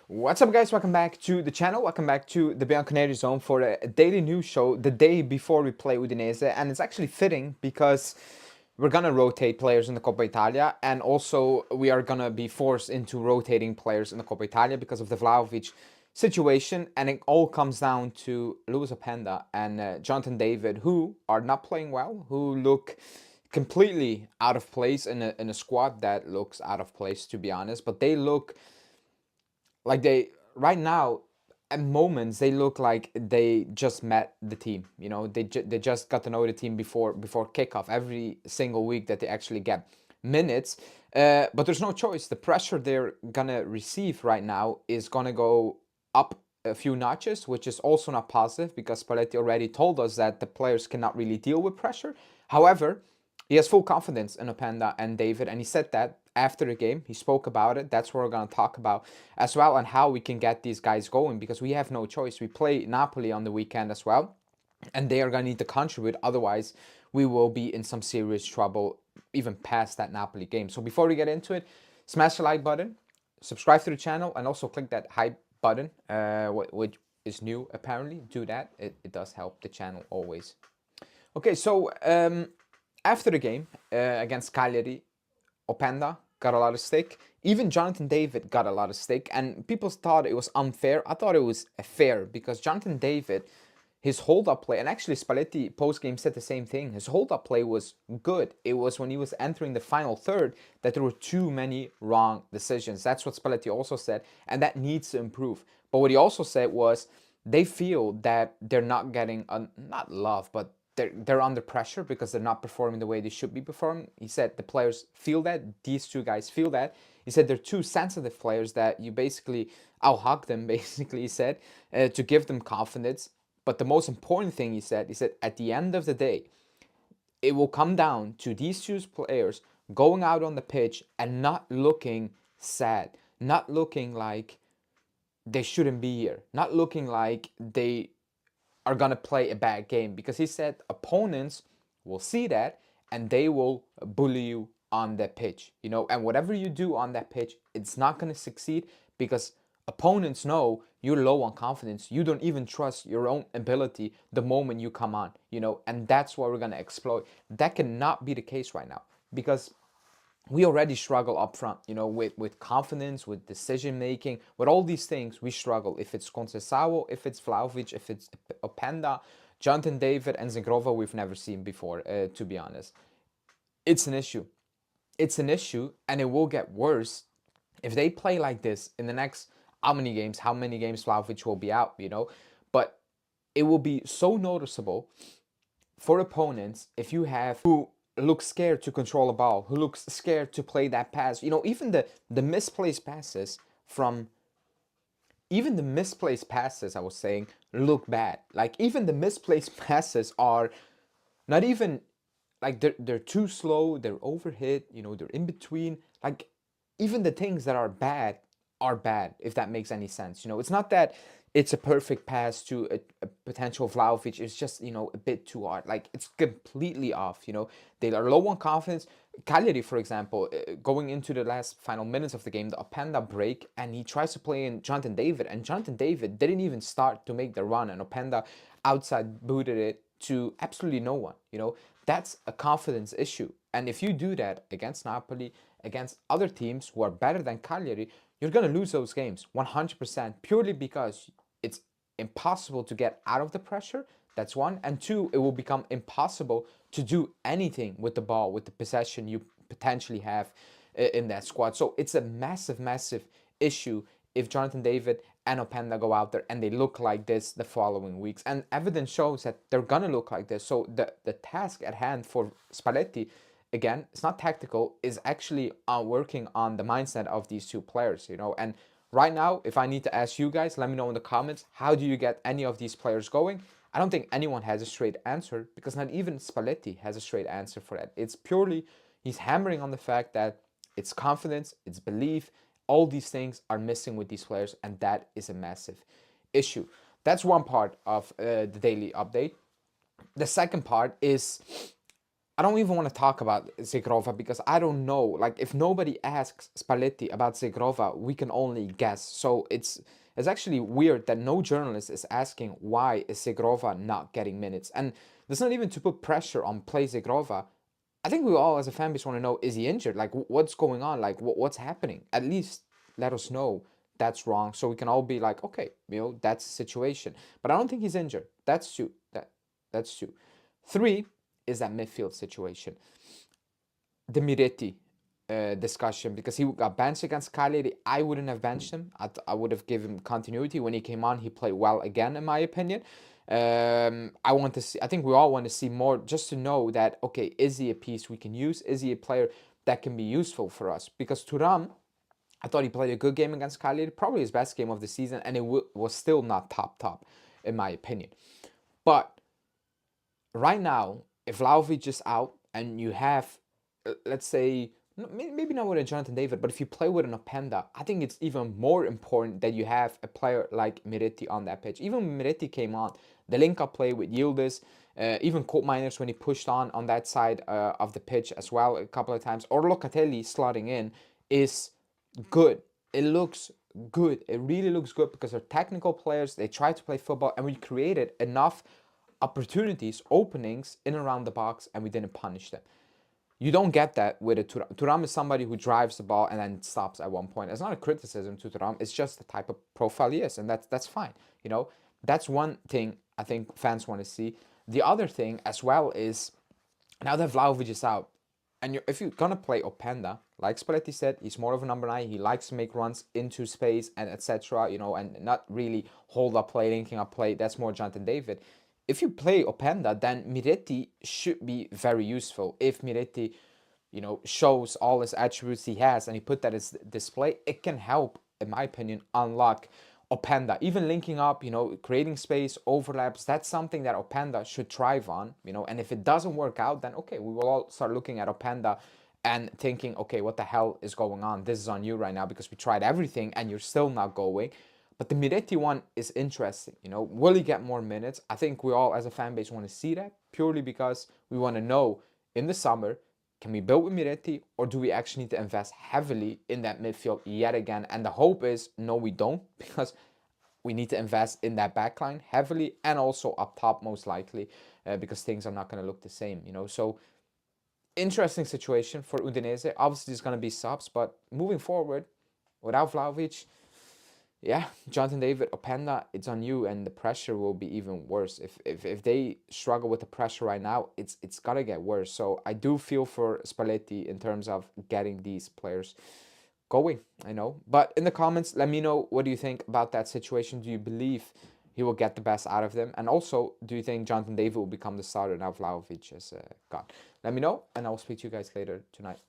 What's up, guys? Welcome back to the channel. Welcome back to the Bianconeri zone for a daily news show the day before we play Udinese. And it's actually fitting because we're going to rotate players in the Coppa Italia. And also we are going to be forced into rotating players in the Coppa Italia because of the Vlahovic situation. And it all comes down to Luciano Spalletti and Jonathan David, who are not playing well, who look completely out of place in a squad that looks out of place, to be honest. But they look like they right now at moments they look like they just met the team. You know, they just got to know the team before kickoff every single week that they actually get minutes. But there's no choice. The pressure they're gonna receive right now is gonna go up a few notches, which is also not positive because Spalletti already told us that the players cannot really deal with pressure. However, he has full confidence in Openda and David, and he said that after the game. He spoke about it. That's what we're going to talk about as well, and how we can get these guys going because we have no choice. We play Napoli on the weekend as well, and they are going to need to contribute. Otherwise, we will be in some serious trouble even past that Napoli game. So before we get into it, smash the like button, subscribe to the channel, and also click that hype button, which is new apparently. Do that. It does help the channel always. Okay, so after the game against Cagliari, Openda got a lot of stick. Even Jonathan David got a lot of stick, and people thought it was unfair. I thought it was fair because Jonathan David, his hold-up play, and actually Spalletti post-game said the same thing. His hold-up play was good. It was when he was entering the final third that there were too many wrong decisions. That's what Spalletti also said, and that needs to improve. But what he also said was they feel that they're not getting, not love, but they're under pressure because they're not performing the way they should be performing. He said the players feel that. These two guys feel that. He said they're two sensitive players that you basically, I'll hug them, basically, he said, to give them confidence. But the most important thing he said at the end of the day, it will come down to these two players going out on the pitch and not looking sad, not looking like they shouldn't be here, not looking like they are going to play a bad game, because he said opponents will see that and they will bully you on that pitch, you know, and whatever you do on that pitch, it's not going to succeed because opponents know you're low on confidence. You don't even trust your own ability the moment you come on, you know, and that's what we're going to exploit. That cannot be the case right now because we already struggle up front, you know, with confidence, with decision making, with all these things. We struggle. If it's Conceição, if it's Vlahovic, if it's Openda, Jonathan David, and Zirkzee, we've never seen before, to be honest. It's an issue. It's an issue, and it will get worse if they play like this in the next how many games Vlahovic will be out, you know. But it will be so noticeable for opponents if you have who looks scared to control a ball, who looks scared to play that pass. You know, even the misplaced passes from even the misplaced passes, I was saying, look bad. Like even the misplaced passes are not even like they're too slow, they're overhit, you know, they're in between. Like even the things that are bad, if that makes any sense. You know, it's not that it's a perfect pass to a potential Vlahovic. It's just, you know, a bit too hard. Like it's completely off, you know. They are low on confidence. Cagliari, for example, going into the last final minutes of the game, the Openda break, and he tries to play in Jonathan David, and Jonathan David didn't even start to make the run, and Openda outside booted it to absolutely no one, you know. That's a confidence issue. And if you do that against Napoli, against other teams who are better than Cagliari, you're going to lose those games 100%, purely because it's impossible to get out of the pressure. That's one. And two, it will become impossible to do anything with the ball, with the possession you potentially have in that squad. So it's a massive, massive issue if Jonathan David and Openda go out there and they look like this the following weeks. And evidence shows that they're going to look like this. So the task at hand for Spalletti, again, it's not tactical, is actually working on the mindset of these two players, you know. And right now, if I need to ask you guys, let me know in the comments, how do you get any of these players going? I don't think anyone has a straight answer, because not even Spalletti has a straight answer for that. It's purely, he's hammering on the fact that it's confidence, it's belief, all these things are missing with these players, and that is a massive issue. That's one part of the daily update. The second part is I don't even want to talk about Zirkzee because I don't know. Like, if nobody asks Spalletti about Zirkzee, we can only guess. So it's actually weird that no journalist is asking why is Zirkzee not getting minutes. And there's not even to put pressure on play Zirkzee. I think we all as a fan base want to know, is he injured? Like, what's going on? Like, what's happening? At least let us know that's wrong so we can all be like, okay, that's the situation. But I don't think he's injured. That's two. That's two. Three is that midfield situation. The Miretti discussion, because he got benched against Cagliari. I wouldn't have benched him. I would have given him continuity. When he came on, he played well again, in my opinion. I want to see. I think we all want to see more, just to know that, okay, is he a piece we can use? Is he a player that can be useful for us? Because Thuram, I thought he played a good game against Cagliari, probably his best game of the season, and it was still not top, in my opinion. But right now, if Vlahovic is out and you have, let's say, maybe not with a Jonathan David, but if you play with an Openda, I think it's even more important that you have a player like Miretti on that pitch. Even when Miretti came on, the link-up play with Yildiz, even Colt Miners when he pushed on that side of the pitch as well a couple of times, or Locatelli slotting in, is good. It looks good. It really looks good because they're technical players. They try to play football, and we created enough opportunities, openings in and around the box, and we didn't punish them. You don't get that with a Thuram. Thuram is somebody who drives the ball and then stops at one point. It's not a criticism to Thuram. It's just the type of profile he is, and that's fine. That's one thing I think fans want to see. The other thing as well is, now that Vlahovic is out, and if you're gonna play Openda, like Spalletti said, he's more of a number 9. He likes to make runs into space and etc. And not really hold up play, linking up play. That's more Jonathan David. If you play Openda, then Miretti should be very useful. If Miretti, shows all his attributes he has and he put that as display, it can help, in my opinion, unlock Openda. Even linking up, creating space, overlaps, that's something that Openda should thrive on, and if it doesn't work out, then okay, we will all start looking at Openda and thinking, okay, what the hell is going on? This is on you right now because we tried everything and you're still not going. But the Miretti one is interesting. Will he get more minutes? I think we all as a fan base want to see that, purely because we want to know in the summer, can we build with Miretti, or do we actually need to invest heavily in that midfield yet again? And the hope is, no, we don't, because we need to invest in that backline heavily and also up top most likely, because things are not going to look the same. So interesting situation for Udinese. Obviously, there's going to be subs, but moving forward, without Vlahovic, yeah, Jonathan David, Openda, it's on you, and the pressure will be even worse. If they struggle with the pressure right now, it's gotta get worse. So I do feel for Spalletti in terms of getting these players going. But in the comments, let me know, what do you think about that situation? Do you believe he will get the best out of them? And also, do you think Jonathan David will become the starter now Vlahovic is gone? Let me know, and I will speak to you guys later tonight.